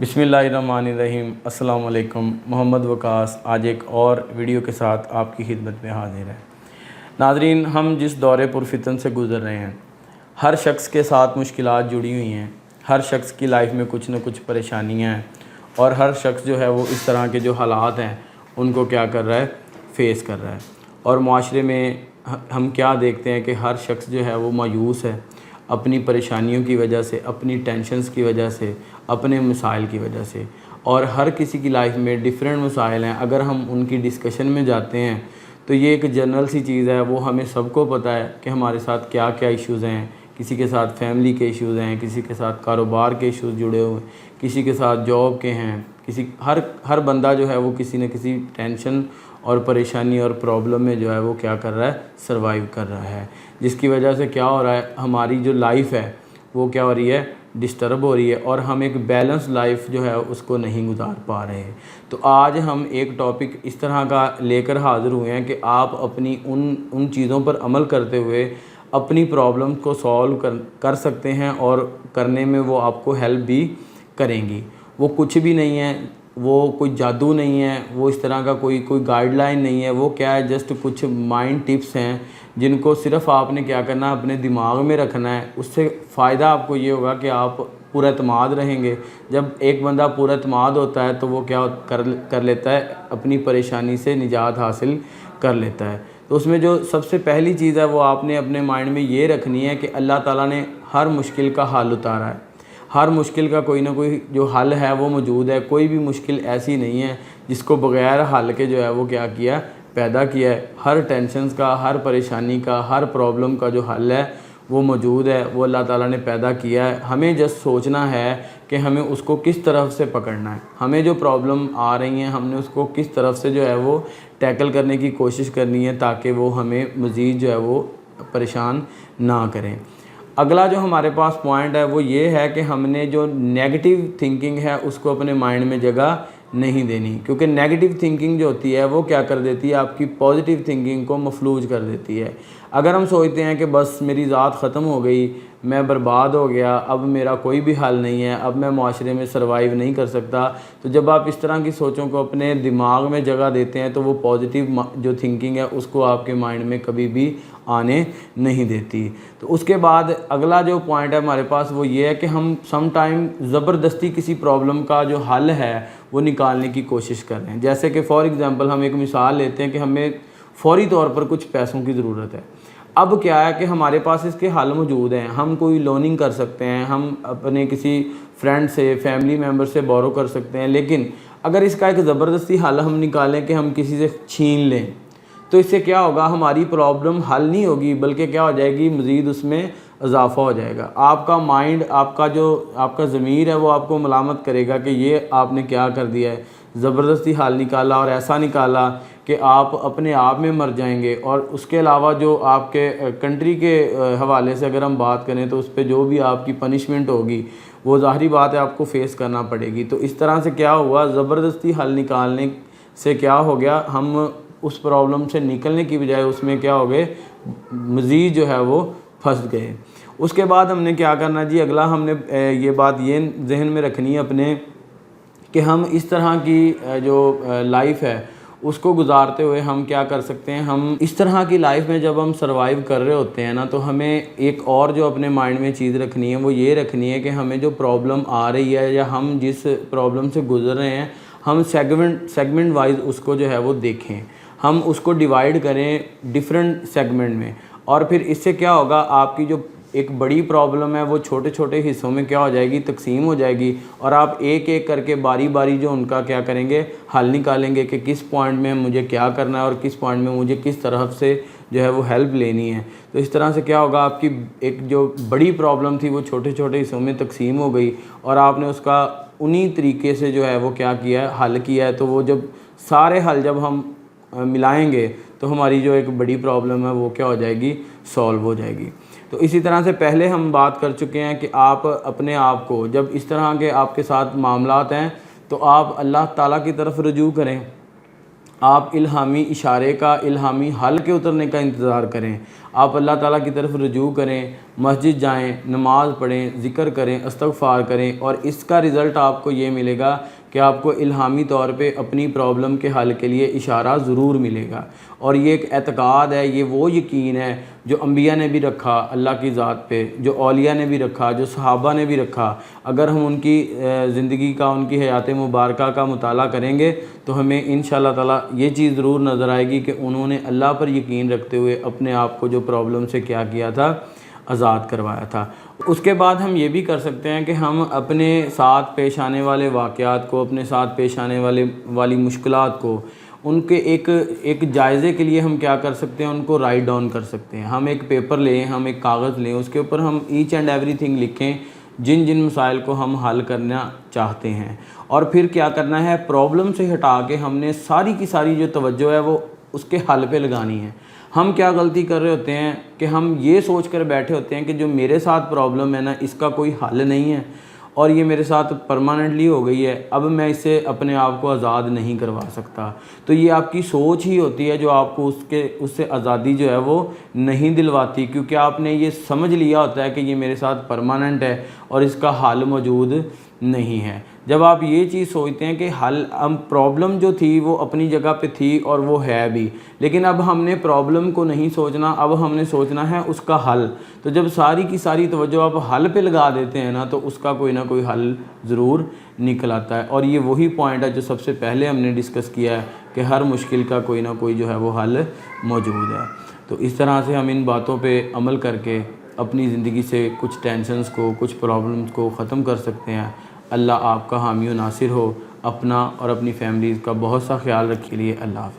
بسم اللہ الرحمن الرحیم۔ السلام علیکم۔ محمد وقاص آج ایک اور ویڈیو کے ساتھ آپ کی خدمت میں حاضر ہے۔ ناظرین، ہم جس دور پرفتن سے گزر رہے ہیں، ہر شخص کے ساتھ مشکلات جڑی ہوئی ہیں، ہر شخص کی لائف میں کچھ نہ کچھ پریشانیاں ہیں، اور ہر شخص جو ہے وہ اس طرح کے جو حالات ہیں ان کو کیا کر رہا ہے، فیس کر رہا ہے۔ اور معاشرے میں ہم کیا دیکھتے ہیں کہ ہر شخص جو ہے وہ مایوس ہے اپنی پریشانیوں کی وجہ سے، اپنی ٹینشنز کی وجہ سے، اپنے مسائل کی وجہ سے، اور ہر کسی کی لائف میں ڈیفرنٹ مسائل ہیں۔ اگر ہم ان کی ڈسکشن میں جاتے ہیں تو یہ ایک جنرل سی چیز ہے، وہ ہمیں سب کو پتہ ہے کہ ہمارے ساتھ کیا کیا ایشوز ہیں۔ کسی کے ساتھ فیملی کے ایشوز ہیں، کسی کے ساتھ کاروبار کے ایشوز جڑے ہوئے ہیں، کسی کے ساتھ جاب کے ہیں، ہر بندہ جو ہے وہ کسی نہ کسی ٹینشن اور پریشانی اور پرابلم میں جو ہے وہ کیا کر رہا ہے، سروائیو کر رہا ہے، جس کی وجہ سے کیا ہو رہا ہے، ہماری جو لائف ہے وہ کیا ہو رہی ہے، ڈسٹرب ہو رہی ہے، اور ہم ایک بیلنس لائف جو ہے اس کو نہیں گزار پا رہے ہیں۔ تو آج ہم ایک ٹاپک اس طرح کا لے کر حاضر ہوئے ہیں کہ آپ اپنی ان چیزوں پر عمل کرتے ہوئے اپنی پرابلم کو سولو کر سکتے ہیں، اور کرنے میں وہ آپ کو ہیلپ بھی کریں گی۔ وہ کچھ بھی نہیں ہے، وہ کوئی جادو نہیں ہے، وہ اس طرح کا کوئی گائیڈ لائن نہیں ہے، وہ کیا ہے، جسٹ کچھ مائنڈ ٹپس ہیں جن کو صرف آپ نے کیا کرنا ہے، اپنے دماغ میں رکھنا ہے۔ اس سے فائدہ آپ کو یہ ہوگا کہ آپ پورا اعتماد رہیں گے۔ جب ایک بندہ پورا اعتماد ہوتا ہے تو وہ کیا کر لیتا ہے، اپنی پریشانی سے نجات حاصل کر لیتا ہے۔ تو اس میں جو سب سے پہلی چیز ہے وہ آپ نے اپنے مائنڈ میں یہ رکھنی ہے کہ اللہ تعالیٰ نے ہر مشکل کا حل اتارا ہے۔ ہر مشکل کا کوئی نہ کوئی جو حل ہے وہ موجود ہے۔ کوئی بھی مشکل ایسی نہیں ہے جس کو بغیر حل کے جو ہے وہ کیا کیا، پیدا کیا ہے۔ ہر ٹینشنز کا، ہر پریشانی کا، ہر پرابلم کا جو حل ہے وہ موجود ہے، وہ اللہ تعالیٰ نے پیدا کیا ہے۔ ہمیں جسٹ سوچنا ہے کہ ہمیں اس کو کس طرف سے پکڑنا ہے۔ ہمیں جو پرابلم آ رہی ہیں، ہم نے اس کو کس طرف سے جو ہے وہ ٹیکل کرنے کی کوشش کرنی ہے، تاکہ وہ ہمیں مزید جو ہے وہ پریشان نہ کریں۔ اگلا جو ہمارے پاس پوائنٹ ہے وہ یہ ہے کہ ہم نے جو نیگیٹو تھنکنگ ہے اس کو اپنے مائنڈ میں جگہ نہیں دینی، کیونکہ نیگیٹو تھنکنگ جو ہوتی ہے وہ کیا کر دیتی ہے، آپ کی پازیٹیو تھنکنگ کو مفلوج کر دیتی ہے۔ اگر ہم سوچتے ہیں کہ بس میری ذات ختم ہو گئی، میں برباد ہو گیا، اب میرا کوئی بھی حل نہیں ہے، اب میں معاشرے میں سروائیو نہیں کر سکتا، تو جب آپ اس طرح کی سوچوں کو اپنے دماغ میں جگہ دیتے ہیں تو وہ پازیٹیو جو تھنکنگ ہے اس کو آپ کے مائنڈ میں کبھی بھی آنے نہیں دیتی۔ تو اس کے بعد اگلا جو پوائنٹ ہے ہمارے پاس وہ یہ ہے کہ ہم سم ٹائم زبردستی کسی پرابلم کا جو حل ہے وہ نکالنے کی کوشش کر رہے ہیں۔ جیسے کہ فار ایگزامپل ہم ایک مثال لیتے ہیں کہ ہمیں فوری طور پر کچھ پیسوں کی ضرورت ہے۔ اب کیا ہے کہ ہمارے پاس اس کے حل موجود ہیں، ہم کوئی لوننگ کر سکتے ہیں، ہم اپنے کسی فرینڈ سے، فیملی ممبر سے بورو کر سکتے ہیں، لیکن اگر اس کا ایک زبردستی حل ہم نکالیں کہ ہم کسی سے چھین لیں تو اس سے کیا ہوگا، ہماری پرابلم حل نہیں ہوگی، بلکہ کیا ہو جائے گی، مزید اس میں اضافہ ہو جائے گا۔ آپ کا مائنڈ، آپ کا ضمیر ہے وہ آپ کو ملامت کرے گا کہ یہ آپ نے کیا کر دیا ہے، زبردستی حل نکالا، اور ایسا نکالا کہ آپ اپنے آپ میں مر جائیں گے۔ اور اس کے علاوہ جو آپ کے کنٹری کے حوالے سے اگر ہم بات کریں تو اس پہ جو بھی آپ کی پنشمنٹ ہوگی وہ ظاہری بات ہے آپ کو فیس کرنا پڑے گی۔ تو اس طرح سے کیا ہوا، زبردستی حل نکالنے سے کیا ہو گیا، ہم اس پرابلم سے نکلنے کی بجائے اس میں کیا ہو گئے، مزید جو ہے وہ پھنس گئے۔ اس کے بعد ہم نے کیا کرنا جی، اگلا ہم نے یہ بات یہ ذہن میں رکھنی ہے اپنے کہ ہم اس طرح کی جو لائف ہے اس کو گزارتے ہوئے ہم کیا کر سکتے ہیں، ہم اس طرح کی لائف میں جب ہم سروائیو کر رہے ہوتے ہیں نا، تو ہمیں ایک اور جو اپنے مائنڈ میں چیز رکھنی ہے وہ یہ رکھنی ہے کہ ہمیں جو پرابلم آ رہی ہے یا ہم جس پرابلم سے گزر رہے ہیں، ہم سیگمنٹ وائز اس کو جو ہے وہ دیکھیں، ہم اس کو ڈیوائیڈ کریں ڈیفرنٹ سیگمنٹ میں، اور پھر اس سے کیا ہوگا، آپ کی جو ایک بڑی پرابلم ہے وہ چھوٹے چھوٹے حصوں میں کیا ہو جائے گی، تقسیم ہو جائے گی، اور آپ ایک ایک کر کے باری باری جو ان کا کیا کریں گے، حل نکالیں گے کہ کس پوائنٹ میں مجھے کیا کرنا ہے اور کس پوائنٹ میں مجھے کس طرف سے جو ہے وہ ہیلپ لینی ہے۔ تو اس طرح سے کیا ہوگا، آپ کی ایک جو بڑی پرابلم تھی وہ چھوٹے چھوٹے حصوں میں تقسیم ہو گئی، اور آپ نے اس کا انہی طریقے سے جو ہے وہ کیا کیا ہے، حل کیا ہے۔ تو وہ جب سارے حل جب ہم ملائیں گے تو ہماری جو ایک بڑی پرابلم ہے وہ کیا ہو جائے گی، سولو ہو جائے گی۔ تو اسی طرح سے پہلے ہم بات کر چکے ہیں کہ آپ اپنے آپ کو جب اس طرح کے آپ کے ساتھ معاملات ہیں تو آپ اللہ تعالیٰ کی طرف رجوع کریں، آپ الہامی اشارے کا، الہامی حل کے اترنے کا انتظار کریں۔ آپ اللہ تعالیٰ کی طرف رجوع کریں، مسجد جائیں، نماز پڑھیں، ذکر کریں، استغفار کریں، اور اس کا رزلٹ آپ کو یہ ملے گا کہ آپ کو الہامی طور پہ اپنی پرابلم کے حل کے لیے اشارہ ضرور ملے گا۔ اور یہ ایک اعتقاد ہے، یہ وہ یقین ہے جو انبیاء نے بھی رکھا اللہ کی ذات پہ، جو اولیاء نے بھی رکھا، جو صحابہ نے بھی رکھا۔ اگر ہم ان کی زندگی کا، ان کی حیات مبارکہ کا مطالعہ کریں گے تو ہمیں انشاءاللہ تعالیٰ یہ چیز ضرور نظر آئے گی کہ انہوں نے اللہ پر یقین رکھتے ہوئے اپنے آپ کو جو پرابلم سے کیا کیا تھا، آزاد کروایا تھا۔ اس کے بعد ہم یہ بھی کر سکتے ہیں کہ ہم اپنے ساتھ پیش آنے والے واقعات کو، اپنے ساتھ پیش آنے والی مشکلات کو، ان کے ایک جائزے کے لیے ہم کیا کر سکتے ہیں، ان کو رائٹ ڈاؤن کر سکتے ہیں۔ ہم ایک پیپر لیں، ہم ایک کاغذ لیں، اس کے اوپر ہم ایچ اینڈ ایوری تھنگ لکھیں جن جن مسائل کو ہم حل کرنا چاہتے ہیں، اور پھر کیا کرنا ہے، پرابلم سے ہٹا کے ہم نے ساری کی ساری جو توجہ ہے وہ اس کے حل پہ لگانی ہے۔ ہم کیا غلطی کر رہے ہوتے ہیں کہ ہم یہ سوچ کر بیٹھے ہوتے ہیں کہ جو میرے ساتھ پرابلم ہے نا، اس کا کوئی حل نہیں ہے اور یہ میرے ساتھ پرماننٹلی ہو گئی ہے، اب میں اس سے اپنے آپ کو آزاد نہیں کروا سکتا۔ تو یہ آپ کی سوچ ہی ہوتی ہے جو آپ کو اس سے آزادی جو ہے وہ نہیں دلواتی، کیونکہ آپ نے یہ سمجھ لیا ہوتا ہے کہ یہ میرے ساتھ پرماننٹ ہے اور اس کا حل موجود نہیں ہے۔ جب آپ یہ چیز سوچتے ہیں کہ پرابلم جو تھی وہ اپنی جگہ پہ تھی اور وہ ہے بھی، لیکن اب ہم نے پرابلم کو نہیں سوچنا، اب ہم نے سوچنا ہے اس کا حل، تو جب ساری کی ساری توجہ آپ حل پہ لگا دیتے ہیں نا تو اس کا کوئی نہ کوئی حل ضرور نکل آتا ہے۔ اور یہ وہی پوائنٹ ہے جو سب سے پہلے ہم نے ڈسکس کیا ہے کہ ہر مشکل کا کوئی نہ کوئی جو ہے وہ حل موجود ہے۔ تو اس طرح سے ہم ان باتوں پہ عمل کر کے اپنی زندگی سے کچھ ٹینشنز کو، کچھ پرابلمز کو ختم کر سکتے ہیں۔ اللہ آپ کا حامی و ناصر ہو۔ اپنا اور اپنی فیملیز کا بہت سا خیال رکھیے۔ اللہ حافظ۔